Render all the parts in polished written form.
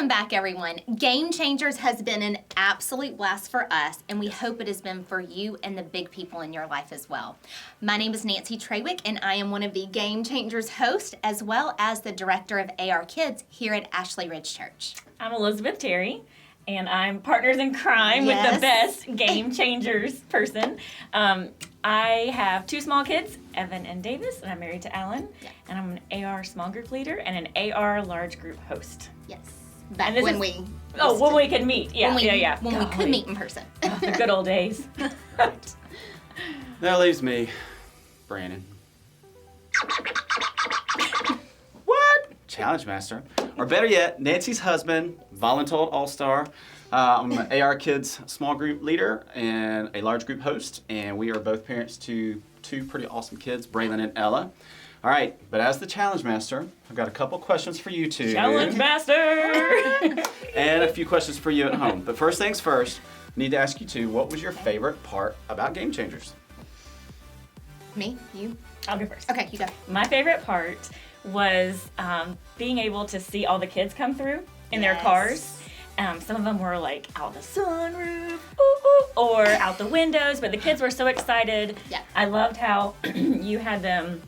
Welcome back, everyone. Game Changers has been an absolute blast for us, and we hope it has been for you and the big people in your life as well. My name is Nancy Trawick, and I am one of the Game Changers hosts, as well as the director of arKids here at Ashley Ridge Church. I'm Elizabeth Terry, and I'm partners in crime with the best Game Changers person. I have two small kids, Evan and Davis, and I'm married to Alan, and I'm an AR small group leader and an AR large group host. Yes. When we could meet. Yeah, When we could meet in person. Oh, the good old days. That leaves me, Brannon. What? Challenge Master. Or better yet, Nancy's husband, voluntold all-star. I'm an arKids small group leader and a large group host, and we are both parents to two pretty awesome kids, Braylon and Ella. All right, but as the Challenge Master, I've got a couple questions for you two. Challenge Master! And a few questions for you at home. But first things first, I need to ask you two, what was your favorite part about Game Changers? Me? You? I'll go first. Okay, you go. My favorite part was being able to see all the kids come through in their cars. Some of them were like out the sunroof, or out the windows, but the kids were so excited. Yeah. I loved how you had them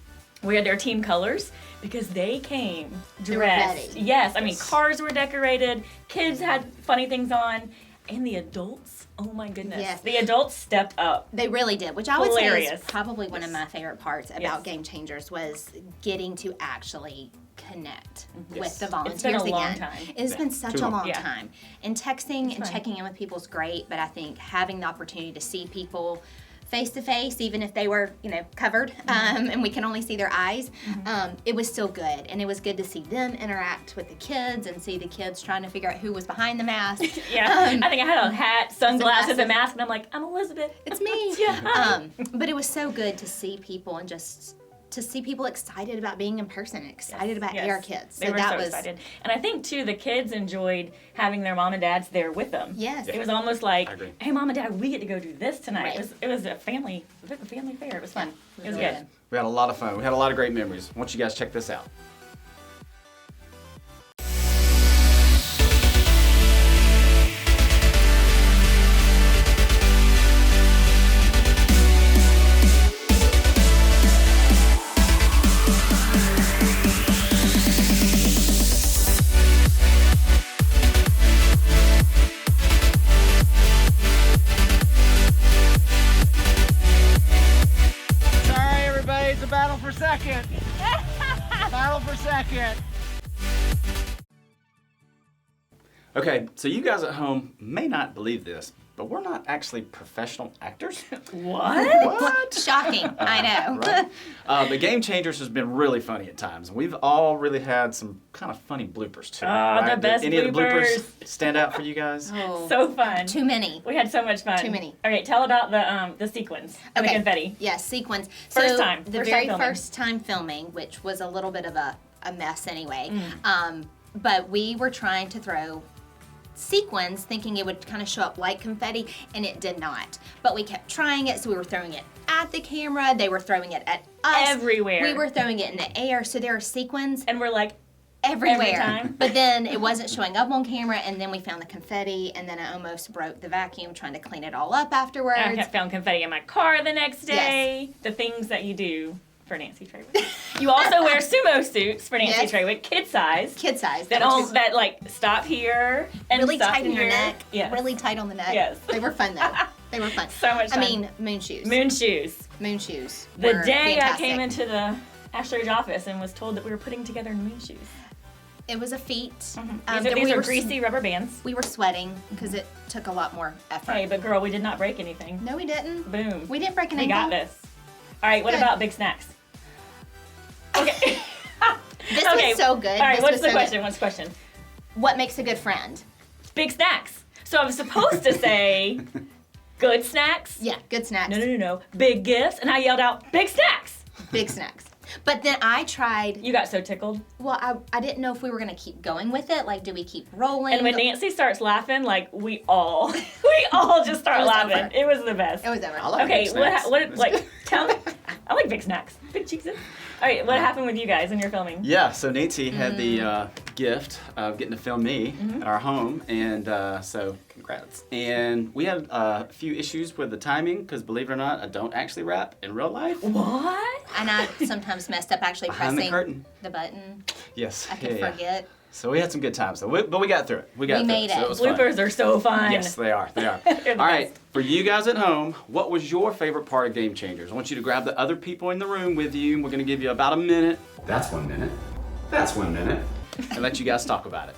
wear their team colors because they came dressed. Yes, I mean, cars were decorated, kids had funny things on, and the adults, oh my goodness. Yes. The adults stepped up. They really did, which I would say Hilarious. is probably one of my favorite parts about Game Changers was getting to actually connect with the volunteers It's been a again. long time. It's been such a long time. And texting and fun. checking in with people is great, but I think having the opportunity to see people face to face, even if they were, covered, and we can only see their eyes, it was still good. And it was good to see them interact with the kids and see the kids trying to figure out who was behind the mask. I think I had a hat, sunglasses, and mask, and I'm like, I'm Elizabeth. It's me. But it was so good to see people and just to see people excited about being in person, excited about arKids. They were so excited. And I think, too, the kids enjoyed having their mom and dads there with them. Yes. It was almost like, hey, Mom and Dad, we get to go do this tonight. Right. It was a family fair. It was fun. It was good. We had a lot of fun. We had a lot of great memories. I want you guys to check this out. Battle for second. Battle for second. Okay, so you guys at home may not believe this, but we're not actually professional actors. What? Shocking. I know. Right? The Game Changers has been really funny at times. We've all really had some kind of funny bloopers too. The best Did any bloopers. of the bloopers stand out for you guys? Oh, so fun. Too many. We had so much fun. Too many. Okay, tell about the sequins and the confetti. Yes, sequins. First time First time filming, which was a little bit of a mess anyway. But we were trying to throw sequins thinking it would kind of show up like confetti, and it did not. But we kept trying it, so we were throwing it at the camera, they were throwing it at us. Everywhere. We were throwing it in the air, so there are sequins and we're like, everywhere. every time. But then it wasn't showing up on camera, and then we found the confetti, and then I almost broke the vacuum trying to clean it all up afterwards. I found confetti in my car the next day. The things that you do for Nancy Trawick. You also wear sumo suits for Nancy Trawick, kid size. Kid size. That like stop here and really stop tight in here. your neck. Yes. Really tight on the neck. Yes. They were fun though. They were fun. So much fun. I mean, moon shoes. Moon shoes. Moon shoes. The were day fantastic. I came into the Ashley Ridge office and was told that we were putting together moon shoes. It was a feat. These are greasy rubber bands. We were sweating because it took a lot more effort. Hey, but girl, we did not break anything. No, we didn't. Boom. We didn't break an We ankle. got this. All right, what about big snacks? Okay. This was so good. All right, This what's was the so question? good. What's the question? What makes a good friend? Big snacks. So I was supposed to say good snacks. Yeah, good snacks. No. Big gifts. And I yelled out, big snacks. Big snacks. But then I tried. You got so tickled. Well, I didn't know if we were going to keep going with it. Like, do we keep rolling? And when Nancy starts laughing, like, we all just start laughing. It was the best. It was over. I like Okay, big snacks. what like, tell me. I like big snacks. Big cheeks. All right, what happened with you guys in your filming? Yeah, so Nancy had the gift of getting to film me at our home, and so congrats. And we had a few issues with the timing, because believe it or not, I don't actually rap in real life. What? And I sometimes messed up actually Behind the pressing curtain. the button. Yes. I could forget. So we had some good times, though. But we got through it. We made So it. it was fun. Bloopers are so fun. Yes, they are. They are. They're the All right, best. for you guys at home, what was your favorite part of Game Changers? I want you to grab the other people in the room with you, and we're going to give you about a minute. That's 1 minute. That's 1 minute. And let you guys talk about it.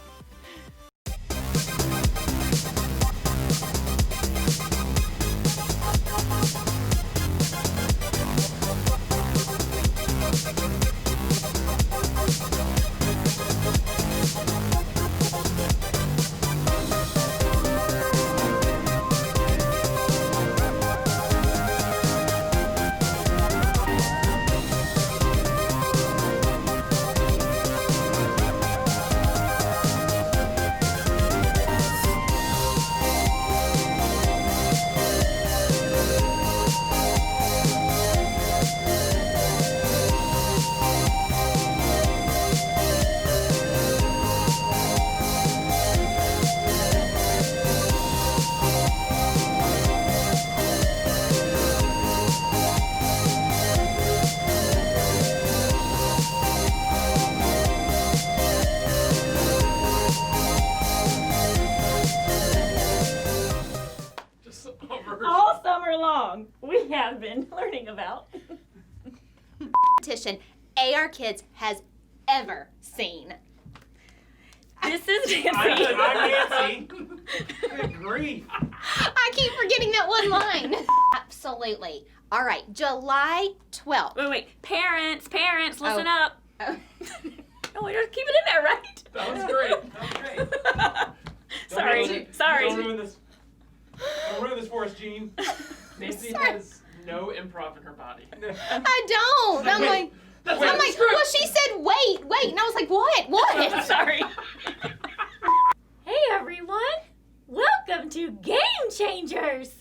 All summer long, we have been learning about Competition arKids has ever seen. This is Nancy. I'm Nancy. Good grief. I keep forgetting that one line. Absolutely. All right, July 12th. Wait. Parents, listen Oh. up. Oh, we just keep it in there, right? That was great. That was great. Sorry. Don't ruin this. Don't ruin this for us, Gene. Nancy Sorry. has no improv in her body. I don't. I'm like, well, she said wait, and I was like, what? Sorry. Hey everyone, welcome to Game Changers.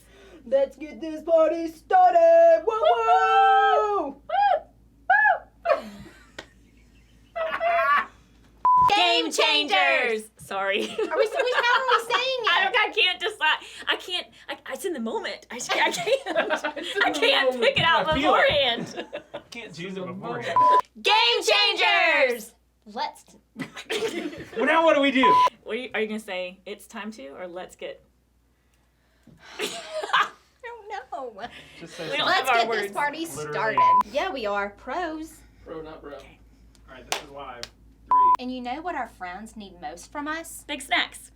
Let's get this party started! Whoa, whoa! Game Changers. Sorry. Are we how are we saying it? I can't decide. It's in the moment. I can't pick it out I feel it. beforehand. Can't choose it beforehand. Game Changers. Let's. Well, now what do we do? Are you gonna say it's time to, or let's get? I don't know. Just say We don't Let's have our get this words. party Literally. started. Yeah, we are pros. Bro, not bro. Okay. All right, this is live. 3. And you know what our friends need most from us? Big snacks.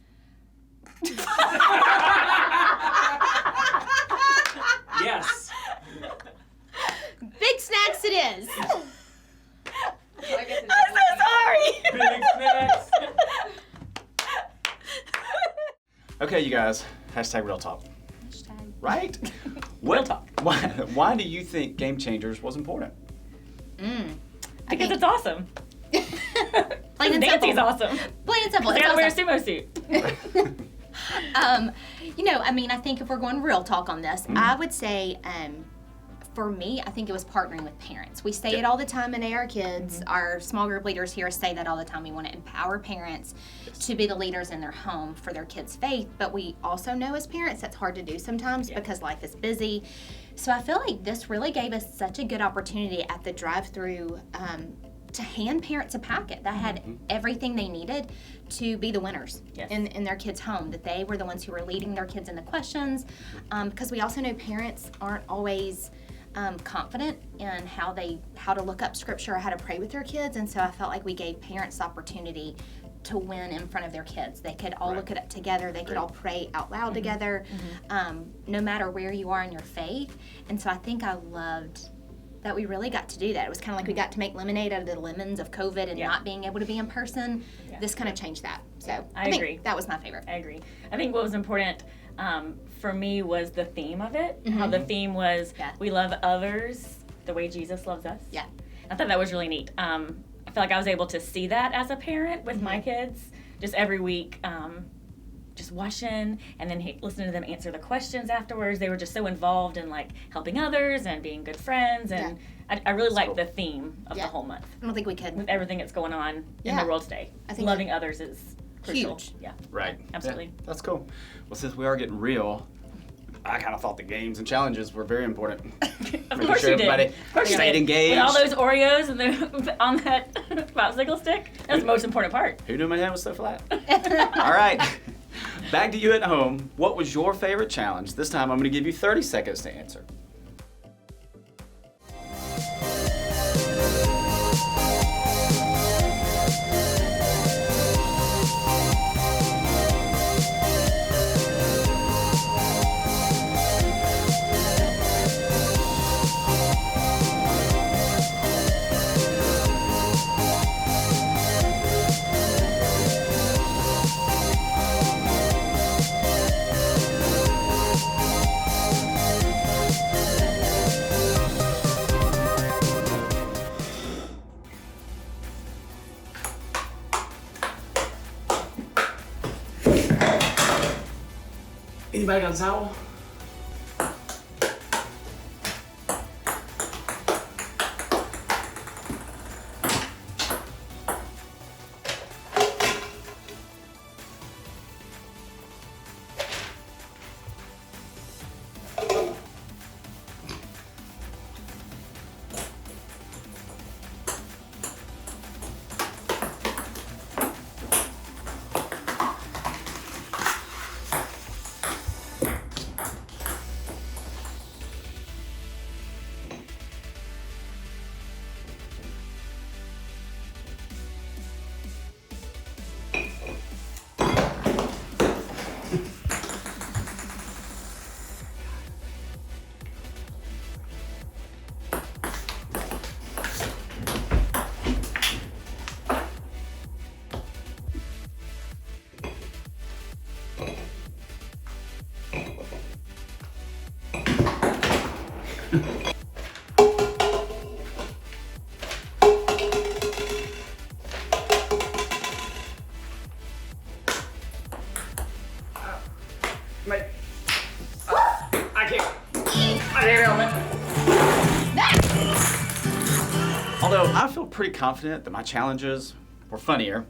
Yes. Big snacks it is. I'm so sorry. Big snacks. Okay, you guys. Hashtag real talk. Right? Real talk. Why do you think Game Changers was important? Because it's awesome. Plain and Nancy's simple. awesome. Plain and simple. I It's gotta wear a awesome. sumo suit. I think if we're going real talk on this, I would say, for me, I think it was partnering with parents. We say it all the time in arKids. Our small group leaders here say that all the time. We want to empower parents to be the leaders in their home for their kids' faith, but we also know as parents that's hard to do sometimes because life is busy. So I feel like this really gave us such a good opportunity at the drive-through to hand parents a packet that had everything they needed to be the winners in their kids' home, that they were the ones who were leading their kids in the questions, because we also know parents aren't always confident in how to look up scripture or how to pray with their kids, and so I felt like we gave parents the opportunity to win in front of their kids. They could all look at it together, they could all pray out loud together, no matter where you are in your faith. And so I think I loved that we really got to do that. It was kind of like we got to make lemonade out of the lemons of COVID and not being able to be in person. This kind of changed that. So I think agree. that was my favorite. I agree. I think what was important for me was the theme of it. How the theme was, we love others the way Jesus loves us. Yeah. I thought that was really neat. I feel like I was able to see that as a parent with my kids. Just every week, just watching and then listening to them answer the questions afterwards. They were just so involved in like helping others and being good friends. And I really liked the theme of the whole month. I don't think we could. With everything that's going on in the world today. I think loving others is crucial. Huge. Yeah. Right. Absolutely. Yeah, that's cool. Well, since we are getting real, I kind of thought the games and challenges were very important. Of course you did. Everybody stayed engaged. With all those Oreos and on that popsicle stick, that's the most important part. Who knew my head was so flat? All right. Back to you at home. What was your favorite challenge? This time I'm going to give you 30 seconds to answer. Anybody got a towel? Although I feel pretty confident that my challenges were funnier.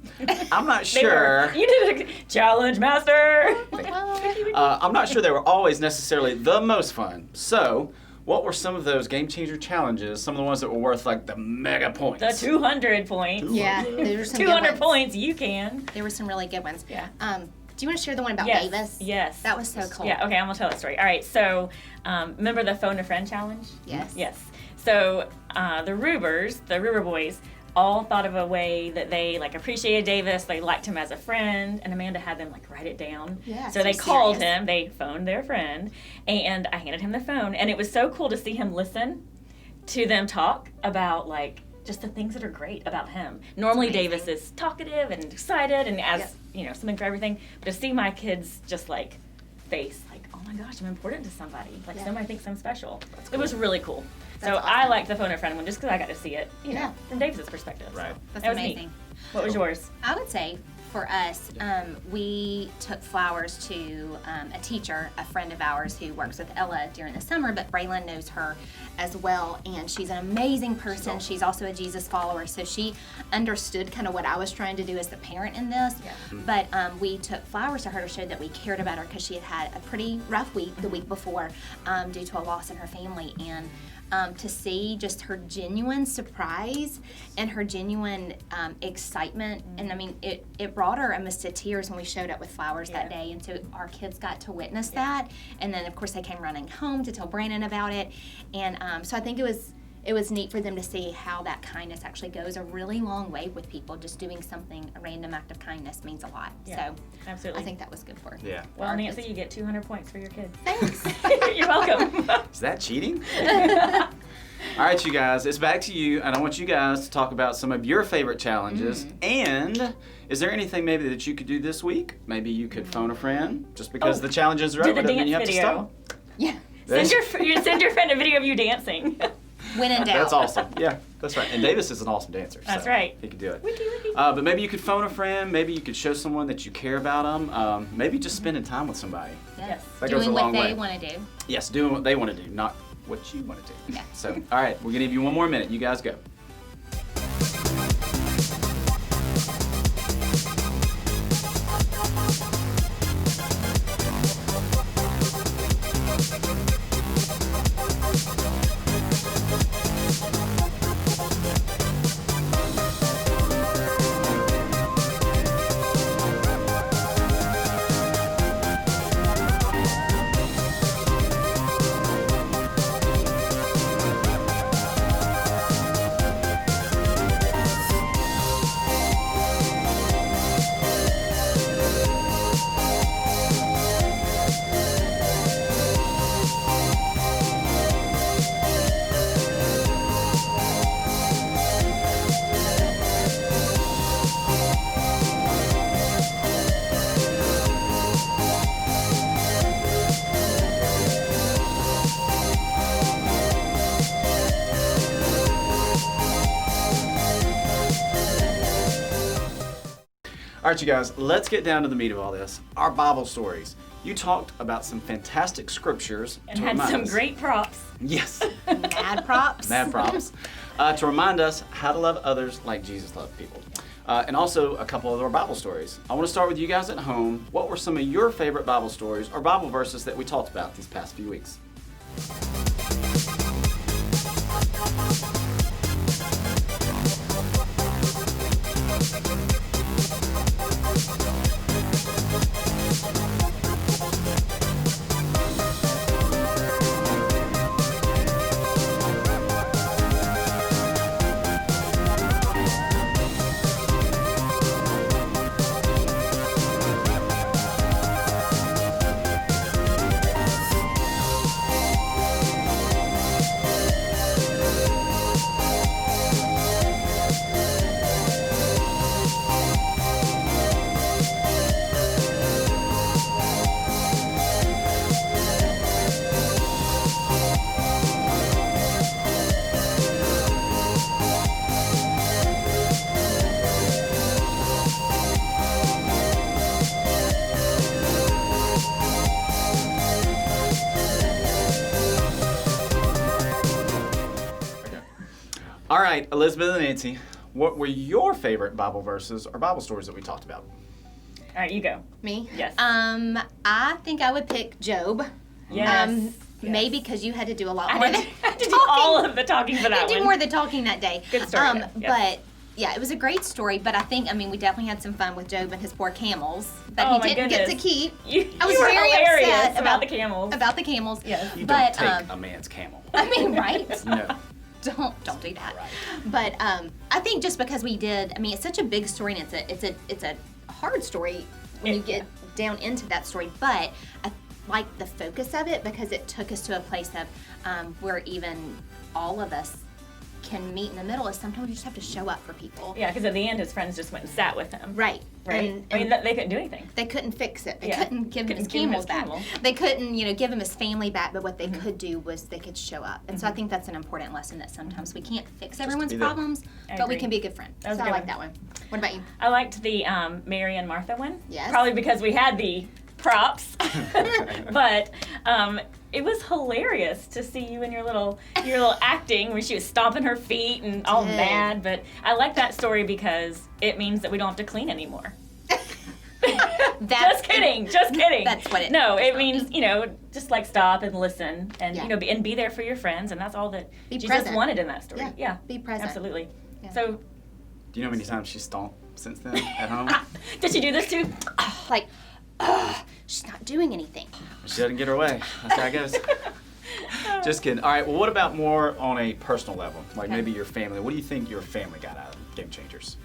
I'm not sure. You did a challenge master. I'm not sure they were always necessarily the most fun. So, what were some of those game changer challenges? Some of the ones that were worth like the mega points. The 200 points. Yeah, there were some good 200 ones. points, you can. There were some really good ones. Yeah. Do you want to share the one about Yes. Davis? Yes. That was so cool. Yeah, okay, I'm gonna tell that story. All right, so remember the phone a friend challenge? Yes. Yes. So the Ruber boys, all thought of a way that they like appreciated Davis. They liked him as a friend, and Amanda had them like write it down. Yeah, So so they called serious. him. They phoned their friend, and I handed him the phone, and it was so cool to see him listen to them talk about like just the things that are great about him. Normally amazing. Davis is talkative and excited and as Yep. you know something for everything, but to see my kids just like face like, oh my gosh, I'm important to somebody. Like Yeah. somebody thinks I'm special. It was really cool. So That's I awesome. liked the phone a friend one just because I got to see it, you Yeah. know, from Davis's perspective. Right. So That's that was neat. amazing. What was yours? I would say for us, we took flowers to a teacher, a friend of ours who works with Ella during the summer, but Braylon knows her as well, and she's an amazing person. She's also a Jesus follower, so she understood kind of what I was trying to do as the parent in this. But we took flowers to her to show that we cared about her because she had had a pretty rough week the week before due to a loss in her family, and to see just her genuine surprise and her genuine excitement. And I mean, it brought her almost to tears when we showed up with flowers that day. And so our kids got to witness that. And then, of course, they came running home to tell Brannon about it. And so I think it was neat for them to see how that kindness actually goes a really long way with people. Just doing something, a random act of kindness means a lot. Yeah, So absolutely. I think that was good for Yeah. Well, our Nancy, kids. you get 200 points for your kids. Thanks. You're welcome. Is that cheating? All right, you guys, it's back to you, and I want you guys to talk about some of your favorite challenges. And is there anything maybe that you could do this week? Maybe you could phone a friend, just because Oh, the challenges are do over, the doesn't mean dance you have to video. stop. Yeah. Send your friend a video of you dancing. When in doubt. That's awesome. Yeah, that's right. And Davis is an awesome dancer. That's so right. He could do it. Wiki. But maybe you could phone a friend. Maybe you could show someone that you care about them. Maybe just spending time with somebody. Yes. That goes a Doing long what way. they want to do. Yes, doing what they want to do, not what you want to do. Yeah. So, all right, we're going to give you one more minute. You guys go. All right, you guys, let's get down to the meat of all this. Our Bible stories. You talked about some fantastic scriptures. And to had remind some us. great props. Yes. Mad props. Mad props. To remind us how to love others like Jesus loved people. And also a couple of our Bible stories. I want to start with you guys at home. What were some of your favorite Bible stories or Bible verses that we talked about these past few weeks? All right, Elizabeth and Nancy, what were your favorite Bible verses or Bible stories that we talked about? All right, you go. Me? Yes. I think I would pick Job. Yes. Maybe because you had to do a lot I more had than to, I had to do all of the talking for You that did one. more than talking that day. Good story, though. Yes. But yeah, it was a great story. But I think, we definitely had some fun with Job and his poor camels that Oh, he my didn't get to goodness. keep. You I was were very hilarious upset about the camels. About the camels. Yes. You But don't take a man's camel. right? No. Don't do that. Right. But I think just because we did, it's such a big story and it's a hard story when you get down into that story. But I like the focus of it because it took us to a place of where even all of us can meet in the middle. Is sometimes you just have to show up for people. Yeah, because at the end, his friends just went and sat with him. Right. Right. And they couldn't do anything. they couldn't fix it. They Yeah. couldn't give him his Couldn't give him camels his back. camel. They couldn't, give him his family back. But what they could do was they could show up. And so I think that's an important lesson that sometimes we can't fix everyone's be there. problems, I but we agree. can be a good friend. That was So a I good like one. that one. What about you? I liked the Mary and Martha one. Yes. Probably because we had the props. But it was hilarious to see you in your little acting when she was stomping her feet and all Did. mad. But I like that story because it means that we don't have to clean anymore. Just kidding. That's what it No, it means. means, just like stop and listen and, Yeah. and be there for your friends. And that's all that Be Jesus present. wanted in that story. Yeah. Yeah. Be present. Absolutely. Yeah. So, Do you know how many times she's stomped since then at home? did she do this too? Like, she's not doing anything. She doesn't get her way. That's how it goes. Just kidding. All right, well, what about more on a personal level? Like Okay. maybe your family. What do you think your family got out of Game Changers?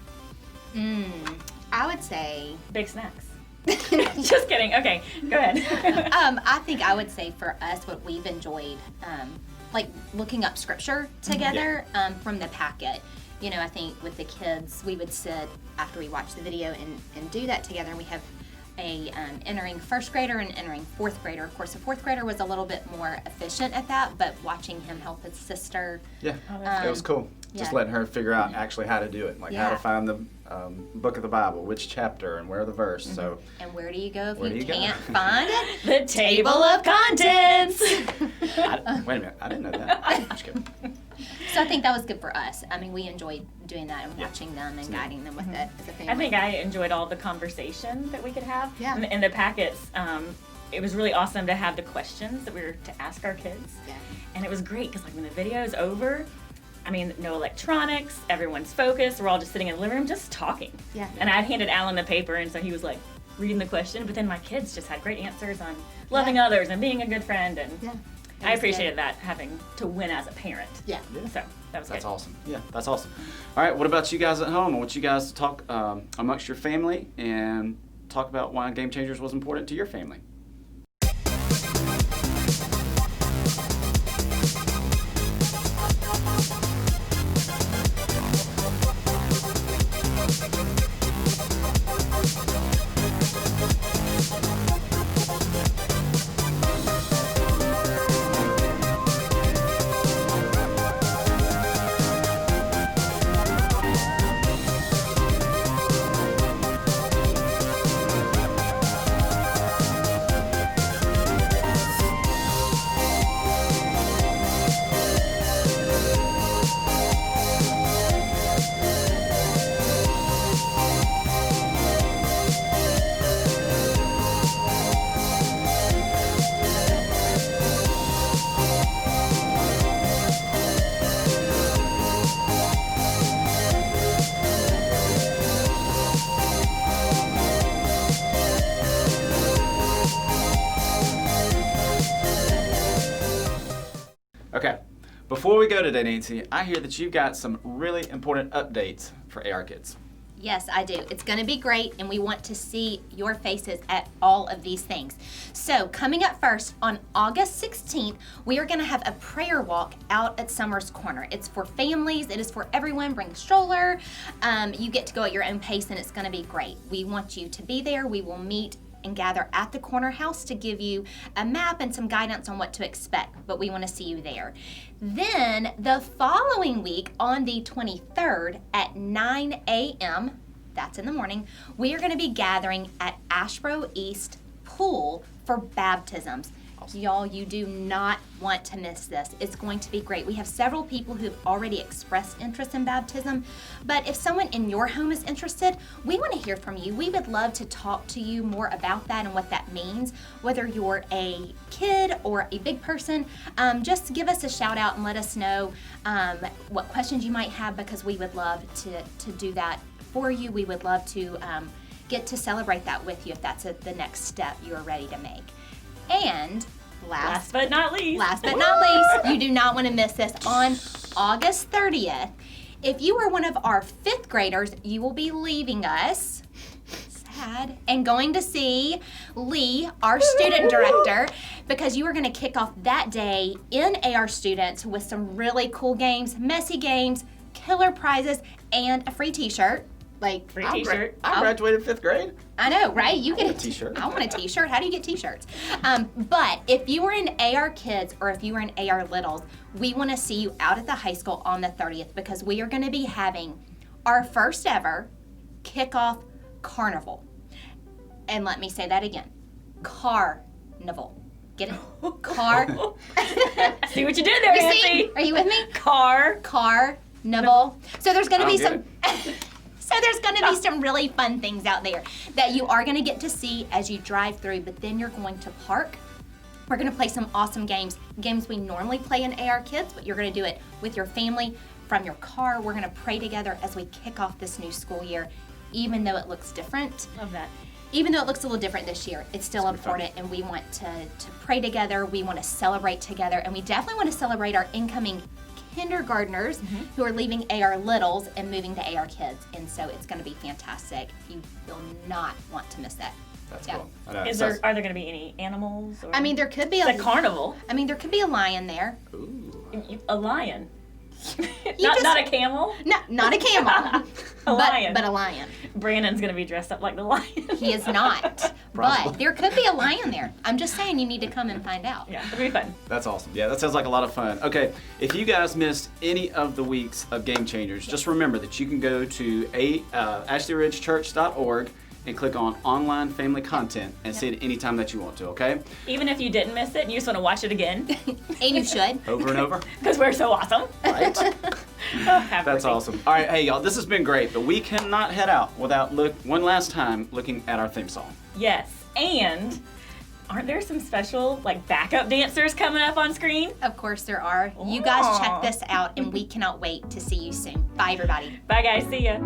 I would say, Big snacks. Just kidding. Okay, go ahead. I think I would say for us, what we've enjoyed, like looking up scripture together from the packet. I think with the kids, we would sit after we watch the video and do that together. And we have entering first grader and entering fourth grader. Of course, the fourth grader was a little bit more efficient at that, but watching him help his sister. Yeah, it was cool. Just yeah. letting her figure out actually how to do it, like how to Yeah. find the book of the Bible, which chapter and where the verse. So And where do you go if Where do you you go? can't find it? The table of contents. wait a minute, I didn't know that. I'm just kidding. So I think that was good for us. I mean, we enjoyed doing that and watching them and guiding them with it as a family. I think I enjoyed all the conversation that we could have. Yeah. In the packets, it was really awesome to have the questions that we were to ask our kids. Yeah. And it was great because like when the video is over, I mean, no electronics, everyone's focused, we're all just sitting in the living room just talking. Yeah. And I handed Alan the paper, and so he was like reading the question, but then my kids just had great answers on loving others and being a good friend, and Yeah. I appreciated that, having to win as a parent. Yeah. So that was That's good. awesome. Yeah, that's awesome. All right, what about you guys at home? I want you guys to talk amongst your family and talk about why Game Changers was important to your family. Okay, before we go today, Nancy, I hear that you've got some really important updates for arKids. Yes, I do. It's going to be great, and we want to see your faces at all of these things. So, coming up first, on August 16th, we are going to have a prayer walk out at Summer's Corner. It's for families. It is for everyone. Bring a stroller. You get to go at your own pace, and it's going to be great. We want you to be there. We will meet and gather at the corner house to give you a map and some guidance on what to expect, but we want to see you there. Then the following week on the 23rd at 9 a.m., that's in the morning, we are going to be gathering at Ashboro East Pool for baptisms. Y'all, you do not want to miss this. It's going to be great. We have several people who've already expressed interest in baptism, but if someone in your home is interested, we want to hear from you. We would love to talk to you more about that and what that means. Whether you're a kid or a big person, just give us a shout out and let us know what questions you might have, because we would love to do that for you. We would love to get to celebrate that with you if that's the next step you are ready to make. And last but not least, you do not want to miss this. On August 30th, if you are one of our 5th graders, you will be leaving us, sad, and going to see Lee, our student director, because you are going to kick off that day in AR Students with some really cool games, messy games, killer prizes, and a free t-shirt. Like, free t-shirt. I graduated 5th grade. I know, right? You get want a t-shirt. I want a t-shirt. How do you get t-shirts? But if you were in AR Kids or if you were in AR Littles, we want to see you out at the high school on the 30th, because we are going to be having our first ever kickoff carnival. And let me say that again. Carnival. Get it? Car. See what you did there, You Nancy. see? Are you with me? Carnival. So there's going to be I some. don't So there's going to be some really fun things out there that you are going to get to see as you drive through, but then you're going to park. We're going to play some awesome games we normally play in AR Kids, but you're going to do it with your family from your car. We're going to pray together as we kick off this new school year, even though it looks different. Love that. Even though it looks a little different this year, it's still important, and we want to pray together. We want to celebrate together, and we definitely want to celebrate our incoming kindergartners who are leaving AR Littles and moving to AR Kids, and so it's going to be fantastic. You will not want to miss that. That's Yeah. cool. I know. Are there going to be any animals? Or I mean, there could be it's a carnival. I mean, there could be a lion there. Ooh. A lion. Not a camel. No, not a camel. A lion. But a lion. Brannon's gonna be dressed up like the lion. He is not. Probably. But there could be a lion there. I'm just saying you need to come and find out. Yeah, it'll be fun. That's awesome. Yeah, that sounds like a lot of fun. Okay, if you guys missed any of the weeks of Game Changers, just remember that you can go to ashleyridgechurch.org and click on online family content and see it anytime that you want to, okay? Even if you didn't miss it and you just want to watch it again, And you should. Over and over. because we're so awesome. Right? Have That's mercy. awesome. All right, hey y'all, this has been great, but we cannot head out without one last time looking at our theme song. Yes, and aren't there some special backup dancers coming up on screen? Of course there are. You guys check Aw. this out, and we cannot wait to see you soon. Bye, everybody. Bye guys, see ya.